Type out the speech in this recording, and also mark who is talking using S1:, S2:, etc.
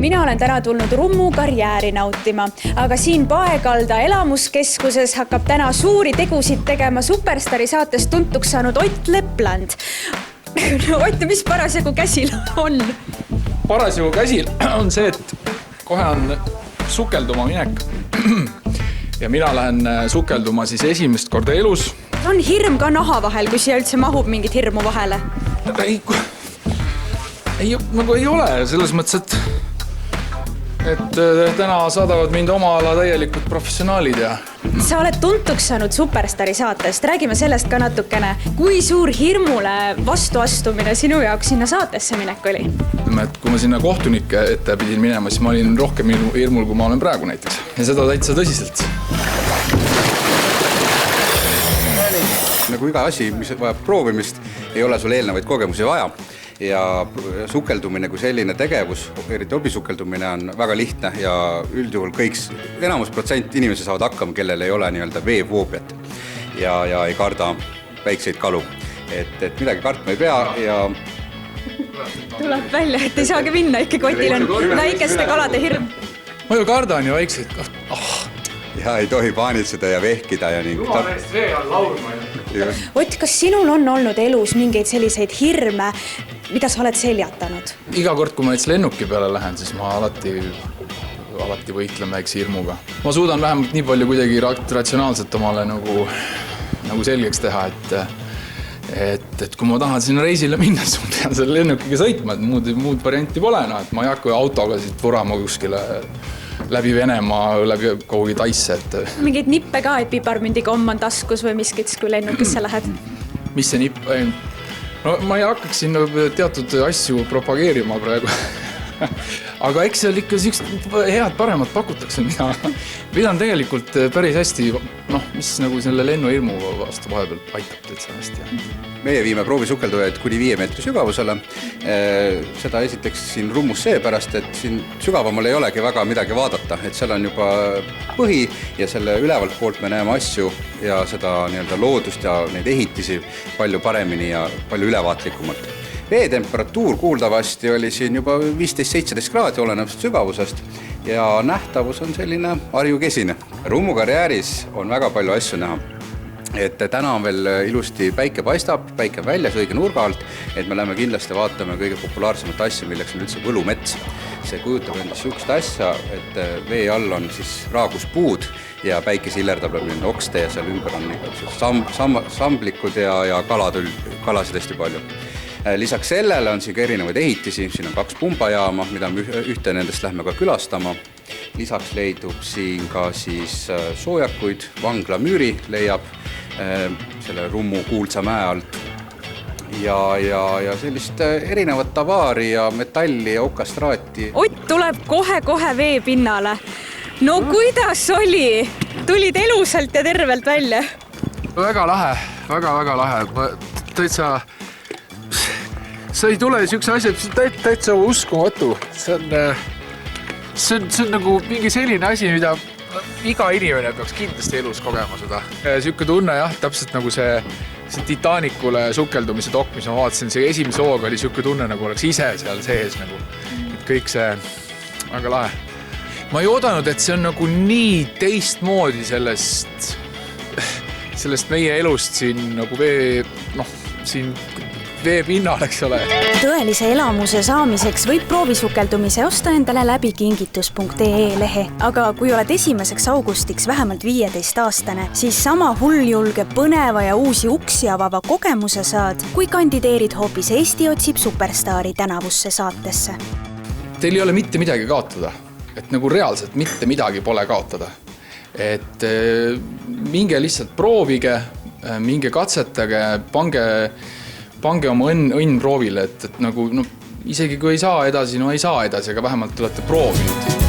S1: Mina olen täna tulnud Rummu karjääri nautima, aga siin Paekalda elamuskeskuses hakkab täna suuri tegusid tegema Superstaari saates tuntuks saanud Ott Lepland. Ott, mis parasjagu käsil on?
S2: Parasjagu käsil on see, et kohe on sukelduma minek. Ja mina lähen sukelduma siis esimest korda elus.
S1: On hirm ka naha vahel, kui siia üldse mahub mingit hirmu vahele?
S2: Ei ole, selles mõttes, et täna saadavad mind oma ala täielikult professionaalid ja...
S1: Sa oled tuntuks saanud Superstaari saatest. Räägime sellest ka natukene. Kui suur hirmule vastuastumine sinu jaoks sinna saatesse minek oli?
S2: Kui ma sinna kohtunike ette pidin minema, siis ma olin rohkem hirmul, kui ma olen praegu näiteks. Ja seda täitsa tõsiselt.
S3: Nagu iga asi, mis vajab proovimist, ei ole sul eelnevaid kogemusi vaja. Ja sukeldumine kui selline tegevus, eriti hobisukeldumine on väga lihtne ja üldjuhul enamus protsent inimesi saavad hakkama, kellel ei ole nii-öelda veefoobiat ja ei karda väikseid kalu. Et midagi kartma ei pea ja...
S1: Tuleb välja, et ei saagi minna, ikka Kotil on väikeste kalade hirm.
S2: Ma ju kardan ju väikseid.
S3: Ja ei tohi paanitseda ja vehkida ja ning...
S2: Jumalest vee on laulma.
S1: Ott, kas sinul on olnud elus mingeid selliseid hirme, mida sa oled seljatanud?
S2: Iga kord, kui ma näiteks lennuki peale lähen, siis ma alati võitlen väikse hirmuga. Ma suudan vähemalt nii palju kuidagi ratsionaalselt omale nagu selgeks teha, et kui ma tahan sinna reisile minna, siis ma pean selle lennukiga sõitma, et muud varianti pole. Et ma ei hakka autoga siit vurama kuskile läbi Venemaa, läbi kogugi Taisse.
S1: Mingeid nippe ka, et piparmündikomm on taskus või miskits, kui lennukisse lähed?
S2: Mis see nipp? No ma ei hakkaks siin teatud asju propageerima praegu. Aga eks seal ikka head paremat pakutakse. Mida on tegelikult päris hästi, mis nagu selle lennuhirmu vastu vahepeal aitab täitsa hästi.
S3: Meie viime proovisukeldujaid kuni 5 meetri sügavusele. Seda esiteks siin Rummus seepärast, et siin sügavamal ei olegi väga midagi vaadata. Et seal on juba põhi ja selle ülevalt poolt me näeme asju ja seda loodust ja neid ehitisi palju paremini ja palju ülevaatlikumalt. Veetemperatuur kuuldavasti oli siin juba 15-17 kraadi olenevast sügavusest ja nähtavus on selline harjukesine. Rummu karjääris on väga palju asju näha. Et täna on veel ilusti päike paistab, päike väljas õige nurga alt, et me läheme kindlasti vaatame kõige populaarsemat asja, milleks on üldse võlumets. See kujutab endast sihukest asja, et vee all on siis raaguspuud ja päike sillerdab läbi okste ja seal ümber on samblikud ja kalasid hästi palju. Lisaks sellele on siin ka erinevaid ehitisi, siin on 2 pumbajaama, mida me ühte nendest lähme ka külastama. Lisaks leidub siin ka siis soojakuid, vangla müüri leiab selle Rummu kuulsa mäe alt ja sellist erinevat tavaari ja metalli ja okastraati.
S1: Ott tuleb kohe vee pinnale. No kuidas oli? Tulid elusalt ja tervelt välja?
S2: Väga lahe, väga lahe. Täitsa... Sa ei tule niisuguse asja, täitsa uskumatu. See on nagu mingi selline asi, mida iga inimene peaks kindlasti elus kogema seda. Siuke tunne jah, täpselt nagu see Titanicule sukeldumise dok, mis ma vaatasin, see esimese hooga oli siuke tunne, nagu oleks ise seal sees. Et kõik see väga lahe. Ma ei oodanud, et see on nagu nii teistmoodi sellest meie elust siin nagu siin vee pinnal, eks ole.
S1: Tõelise elamuse saamiseks võib proovisukeldumise osta endale läbi kingitus.ee lehe. Aga kui oled 1. augustiks vähemalt 15-aastane, siis sama hulljulge, põneva ja uusi uksi avava kogemuse saad, kui kandideerid hoopis Eesti otsib Superstaari tänavusse saatesse.
S2: Teil ei ole mitte midagi kaotada. Et nagu reaalselt mitte midagi pole kaotada. Et minge lihtsalt proovige, minge katsetage, pange oma õnn proovile, et nagu isegi kui ei saa edasi, ei saa edasi, aga vähemalt olete proovinud.